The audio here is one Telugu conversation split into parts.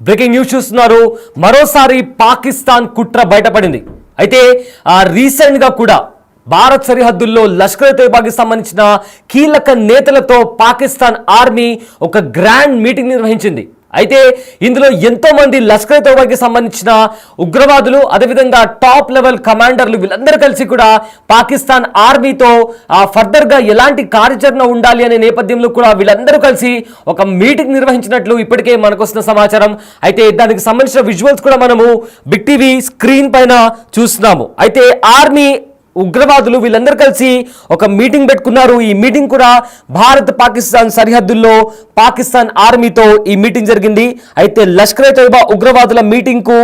బ్రేకింగ్ న్యూస్ చూస్తున్నారు. మరోసారి పాకిస్తాన్ కుట్ర బయటపడింది. అయితే రీసెంట్ గా కూడా భారత్ సరిహద్దుల్లో లష్కర్ తోయిబాకి సంబంధించిన కీలక నేతలతో పాకిస్తాన్ ఆర్మీ ఒక గ్రాండ్ మీటింగ్ నిర్వహించింది. అయితే ఇందులో ఎంతో మంది లష్కర్ తోయిబాకి సంబంధించిన ఉగ్రవాదులు, అదేవిధంగా టాప్ లెవెల్ కమాండర్లు వీళ్ళందరూ కలిసి కూడా పాకిస్తాన్ ఆర్మీతో ఫర్దర్ గా ఎలాంటి కార్యాచరణ ఉండాలి అనే నేపథ్యంలో కూడా వీళ్ళందరూ కలిసి ఒక మీటింగ్ నిర్వహించినట్లు ఇప్పటికే మనకు వస్తున్న సమాచారం. అయితే దానికి సంబంధించిన విజువల్స్ కూడా మనము బిగ్ టీవీ స్క్రీన్ పైన చూస్తున్నాము. అయితే ఆర్మీ, ఉగ్రవాదులు వీళ్ళందరూ కలిసి ఒక మీటింగ్ పెట్టుకున్నారు. ఈ మీటింగ్ కూడా భారత్ పాకిస్తాన్ సరిహద్దుల్లో పాకిస్తాన్ ఆర్మీతో ఈ మీటింగ్ జరిగింది. అయితే లష్కర్ తోయిబా ఉగ్రవాదుల మీటింగ్ కు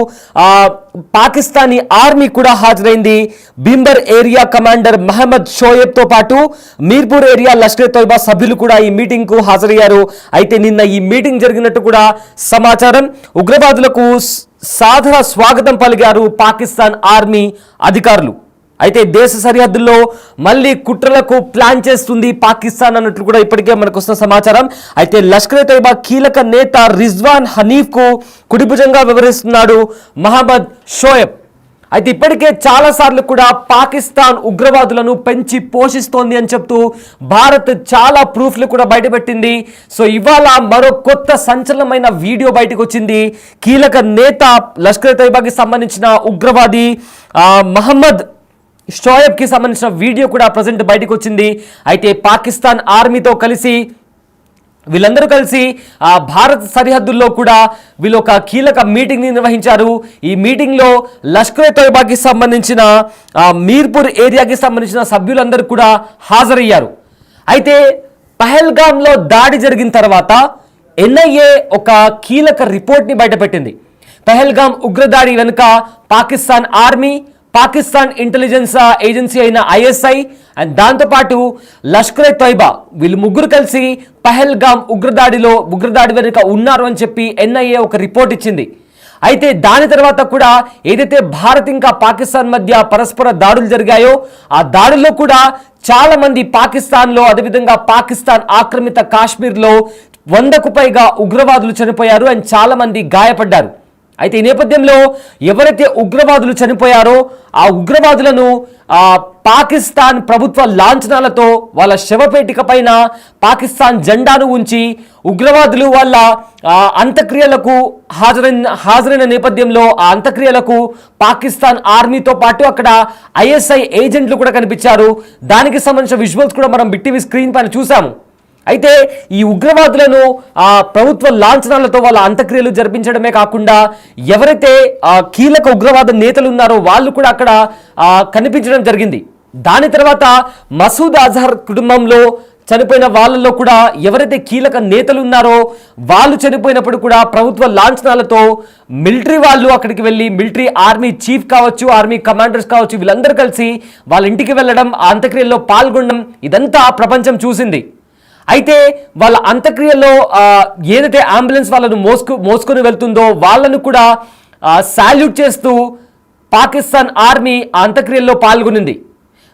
పాకిస్తానీ ఆర్మీ కూడా హాజరైంది. భీంబర్ ఏరియా కమాండర్ మహమ్మద్ షోయబ్ తో పాటు మీర్పూర్ ఏరియా లష్కర్ తోయిబా సభ్యులు కూడా ఈ మీటింగ్ కు హాజరయ్యారు. అయితే నిన్న ఈ మీటింగ్ జరిగినట్టు కూడా సమాచారం. ఉగ్రవాదులకు సాదర స్వాగతం పలికారు పాకిస్తాన్ ఆర్మీ అధికారులు. అయితే దేశ సరిహద్దుల్లో మళ్ళీ కుట్రలకు ప్లాన్ చేస్తుంది పాకిస్తాన్ అన్నట్లు కూడా ఇప్పటికే మనకు వస్తున్న సమాచారం. అయితే లష్కర్ తోయిబా కీలక నేత రిజ్వాన్ హనీఫ్ కు కుడిభుజంగా వ్యవహరిస్తున్నాడు మహమ్మద్ షోయబ్. అయితే ఇప్పటికే చాలా సార్లు కూడా పాకిస్తాన్ ఉగ్రవాదులను పెంచి పోషిస్తోంది అని చెప్తూ భారత్ చాలా ప్రూఫ్లు కూడా బయటపెట్టింది. సో ఇవాళ మరో కొత్త సంచలనమైన వీడియో బయటకు వచ్చింది. కీలక నేత లష్కర్ తోయిబాకి సంబంధించిన ఉగ్రవాది మహమ్మద్ షోయబ్ కి సంబంధించిన వీడియో కూడా ప్రజెంట్ బయటకు వచ్చింది. అయితే పాకిస్తాన్ ఆర్మీతో కలిసి వీళ్ళందరూ కలిసి భారత్ సరిహద్దుల్లో కూడా వీళ్ళు ఒక కీలక మీటింగ్ నిర్వహించారు. ఈ మీటింగ్ లో లష్కర్ తోయిబాకి సంబంధించిన మీర్పూర్ ఏరియాకి సంబంధించిన సభ్యులందరూ కూడా హాజరయ్యారు. అయితే పహల్గామ్ లో దాడి జరిగిన తర్వాత ఎన్ఐఏ ఒక కీలక రిపోర్ట్ ని బయటపెట్టింది. పహల్గామ్ ఉగ్రదాడి వెనుక Pakistan army, Pakistan intelligence agency అయిన ఐఎస్ఐ అండ్ దాంతోపాటు లష్కర్ తోయిబా వీళ్ళు ముగ్గురు కలిసి పహల్గామ్ ఉగ్రదాడి వెనుక ఉన్నారు అని చెప్పి ఎన్ఐఏ ఒక రిపోర్ట్ ఇచ్చింది. అయితే దాని తర్వాత కూడా ఏదైతే భారత్ ఇంకా పాకిస్తాన్ మధ్య పరస్పర దాడులు జరిగాయో ఆ దాడుల్లో కూడా చాలా మంది పాకిస్తాన్లో, అదేవిధంగా పాకిస్తాన్ ఆక్రమిత కాశ్మీర్లో 100కు పైగా ఉగ్రవాదులు చనిపోయారు అండ్ చాలా మంది గాయపడ్డారు. అయితే ఈ నేపథ్యంలో ఎవరైతే ఉగ్రవాదులు చనిపోయారో ఆ ఉగ్రవాదులను పాకిస్తాన్ ప్రభుత్వ లాంఛనాలతో వాళ్ళ శవపేటిక పైన పాకిస్తాన్ జెండాను ఉంచి ఉగ్రవాదులు వాళ్ళ అంత్యక్రియలకు హాజరైన నేపథ్యంలో ఆ అంత్యక్రియలకు పాకిస్తాన్ ఆర్మీతో పాటు అక్కడ ఐఎస్ఐ ఏజెంట్లు కూడా కనిపించారు. దానికి సంబంధించిన విజువల్స్ కూడా మనం బిగ్ టీవీ స్క్రీన్ పైన చూసాము. అయితే ఈ ఉగ్రవాదులను ప్రభుత్వ లాంఛనాలతో వాళ్ళ అంత్యక్రియలు జరిపించడమే కాకుండా ఎవరైతే కీలక ఉగ్రవాద నేతలు ఉన్నారో వాళ్ళు కూడా అక్కడ కనిపించడం జరిగింది. దాని తర్వాత మసూద్ అజహర్ కుటుంబంలో చనిపోయిన వాళ్ళలో కూడా ఎవరైతే కీలక నేతలు ఉన్నారో వాళ్ళు చనిపోయినప్పుడు కూడా ప్రభుత్వ లాంఛనాలతో మిలిటరీ వాళ్ళు అక్కడికి వెళ్ళి, మిలిటరీ ఆర్మీ చీఫ్ కావచ్చు, ఆర్మీ కమాండర్స్ కావచ్చు, వీళ్ళందరూ కలిసి వాళ్ళ ఇంటికి వెళ్ళడం, ఆ అంత్యక్రియల్లో పాల్గొనడం ఇదంతా ప్రపంచం చూసింది. అయితే వాళ్ళ అంత్యక్రియల్లో ఏదైతే అంబులెన్స్ వాళ్ళను మోసుకొని వెళ్తుందో వాళ్ళను కూడా సాల్యూట్ చేస్తూ పాకిస్తాన్ ఆర్మీ ఆ అంత్యక్రియల్లో పాల్గొనింది.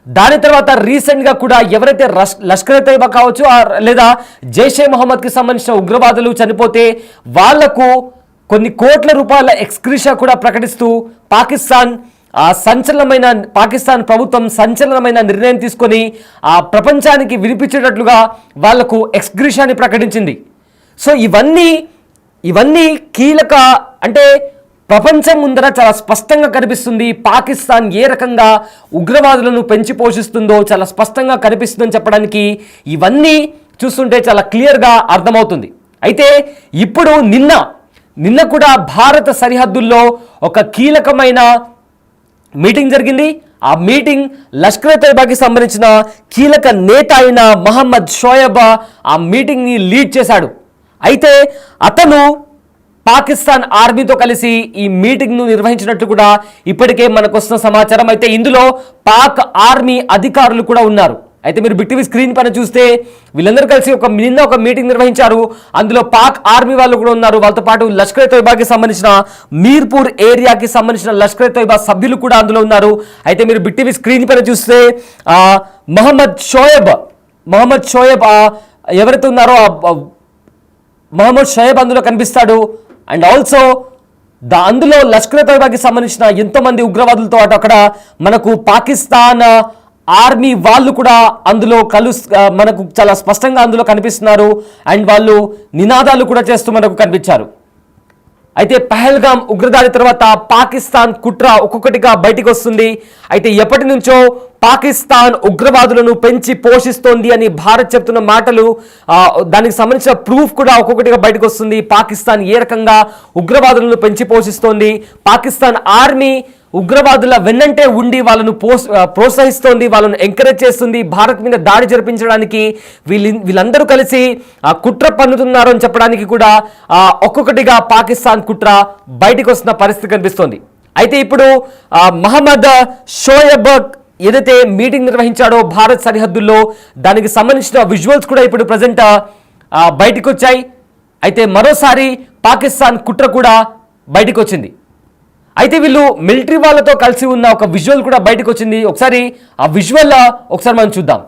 దాని తర్వాత రీసెంట్గా కూడా ఎవరైతే లష్కర్ తోయిబా కావచ్చు లేదా జైషే మహమ్మద్కి సంబంధించిన ఉగ్రవాదులు చనిపోతే వాళ్లకు కొన్ని కోట్ల రూపాయల ఎక్స్గ్రీషా కూడా ప్రకటిస్తూ పాకిస్తాన్ ప్రభుత్వం సంచలనమైన నిర్ణయం తీసుకొని ప్రపంచానికి వినిపించేటట్లుగా వాళ్లకు ఎక్స్గ్రీషాని ప్రకటించింది. సో ఇవన్నీ కీలక, అంటే ప్రపంచం ముందర చాలా స్పష్టంగా కనిపిస్తుంది పాకిస్తాన్ ఏ రకంగా ఉగ్రవాదులను పెంచి పోషిస్తుందో చాలా స్పష్టంగా కనిపిస్తుందని చెప్పడానికి ఇవన్నీ చూస్తుంటే చాలా క్లియర్గా అర్థమవుతుంది. అయితే ఇప్పుడు నిన్న కూడా భారత సరిహద్దుల్లో ఒక కీలకమైన మీటింగ్ జరిగింది. ఆ మీటింగ్ లష్కర్ తోయిబాకి సంబంధించిన కీలక నేత అయిన మహమ్మద్ షోయబ్ ఆ మీటింగ్ ని లీడ్ చేశాడు. అయితే అతను పాకిస్తాన్ ఆర్మీతో కలిసి ఈ మీటింగ్ ను నిర్వహించినట్లు కూడా ఇప్పటికే మనకు వస్తున్న సమాచారం. అయితే ఇందులో పాక్ ఆర్మీ అధికారులు కూడా ఉన్నారు. అయితే మీరు బిగ్ టీవీ స్క్రీన్ పైన చూస్తే వీళ్ళందరూ కలిసి నిన్న ఒక మీటింగ్ నిర్వహించారు. అందులో పాక్ ఆర్మీ వాళ్ళు కూడా ఉన్నారు. వాళ్ళతో పాటు లష్కర్ తోయిబాకి సంబంధించిన మీర్పూర్ ఏరియాకి సంబంధించిన లష్కర్ తోయిబా సభ్యులు కూడా అందులో ఉన్నారు. అయితే మీరు బిగ్ టీవీ స్క్రీన్ పైన చూస్తే మహమ్మద్ షోయబ్ ఎవరైతే ఉన్నారో మహమ్మద్ షోయబ్ అందులో కనిపిస్తాడు. అండ్ ఆల్సో అందులో లష్కర్ తోయిబాకి సంబంధించిన ఎంతోమంది ఉగ్రవాదులతో పాటు అక్కడ మనకు పాకిస్తాన్ ఆర్మీ వాళ్ళు కూడా అందులో మనకు చాలా స్పష్టంగా అందులో కనిపిస్తున్నారు. అండ్ వాళ్ళు నినాదాలు కూడా చేస్తూ మనకు కనిపించారు. అయితే పహల్గామ్ ఉగ్రదాడి తర్వాత పాకిస్తాన్ కుట్ర ఒక్కొక్కటిగా బయటికి వస్తుంది. అయితే ఎప్పటి నుంచో పాకిస్తాన్ ఉగ్రవాదులను పెంచి పోషిస్తోంది అని భారత్ చెప్తున్న మాటలు, దానికి సంబంధించిన ప్రూఫ్ కూడా ఒక్కొక్కటిగా బయటకు వస్తుంది. పాకిస్తాన్ ఏ రకంగా ఉగ్రవాదులను పెంచి పోషిస్తోంది, పాకిస్తాన్ ఆర్మీ ఉగ్రవాదుల వెన్నంటే ఉండి వాళ్ళను ప్రోత్సహిస్తోంది, వాళ్ళను ఎంకరేజ్ చేస్తుంది. భారత్ మీద దాడి జరిపించడానికి వీళ్ళందరూ కలిసి కుట్ర పన్నుతున్నారు అని చెప్పడానికి కూడా ఒక్కొక్కటిగా పాకిస్తాన్ కుట్ర బయటకు వస్తున్న పరిస్థితి కనిపిస్తోంది. అయితే ఇప్పుడు మహమ్మద్ షోయబ్ ఏదైతే మీటింగ్ నిర్వహించాడో భారత్ సరిహద్దుల్లో, దానికి సంబంధించిన విజువల్స్ కూడా ఇప్పుడు ప్రజెంట్ బయటకు వచ్చాయి. అయితే మరోసారి పాకిస్తాన్ కుట్ర కూడా బయటకు వచ్చింది. అయితే వీళ్ళు మిలిటరీ వాళ్ళతో కలిసి ఉన్న ఒక విజువల్ కూడా బయటకు వచ్చింది. ఒకసారి ఆ విజువల్ ఒకసారి మనం చూద్దాం.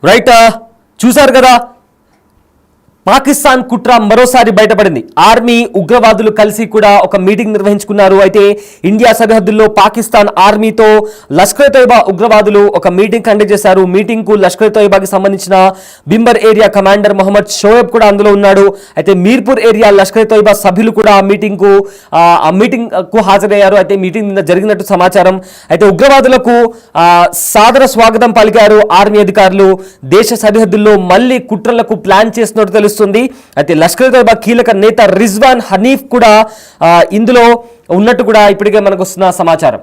రైట్, చూశారు కదా, పాకిస్తాన్ కుట్ర మరోసారి బయటపడింది. ఆర్మీ ఉగ్రవాదులు కలిసి కూడా ఒక మీటింగ్ నిర్వహించుకున్నారు. అయితే ఇండియా సరిహద్దుల్లో పాకిస్తాన్ ఆర్మీతో లష్కర్ తోయిబా ఉగ్రవాదులు ఒక మీటింగ్ కండక్ట్ చేశారు. మీటింగ్ కు లష్కర్ తోయిబాకి సంబంధించిన బింబర్ ఏరియా కమాండర్ మొహమ్మద్ షోయబ్ కూడా అందులో ఉన్నాడు. అయితే మీర్పూర్ ఏరియా లష్కర్ తోయిబా సభ్యులు కూడా ఆ మీటింగ్ కు హాజరయ్యారు. అయితే మీటింగ్ నిన్న జరిగినట్టు సమాచారం. అయితే ఉగ్రవాదులకు సాదర స్వాగతం పలికారు ఆర్మీ అధికారులు. దేశ సరిహద్దుల్లో మళ్లీ కుట్రలకు ప్లాన్ చేస్తున్నట్టు తెలుస్తుంది. అయితే లష్కర్ తోయిబా కీలక నేత రిజ్వాన్ హనీఫ్ కూడా ఇందులో ఉన్నట్టు కూడా ఇప్పటికే మనకు వస్తున్న సమాచారం.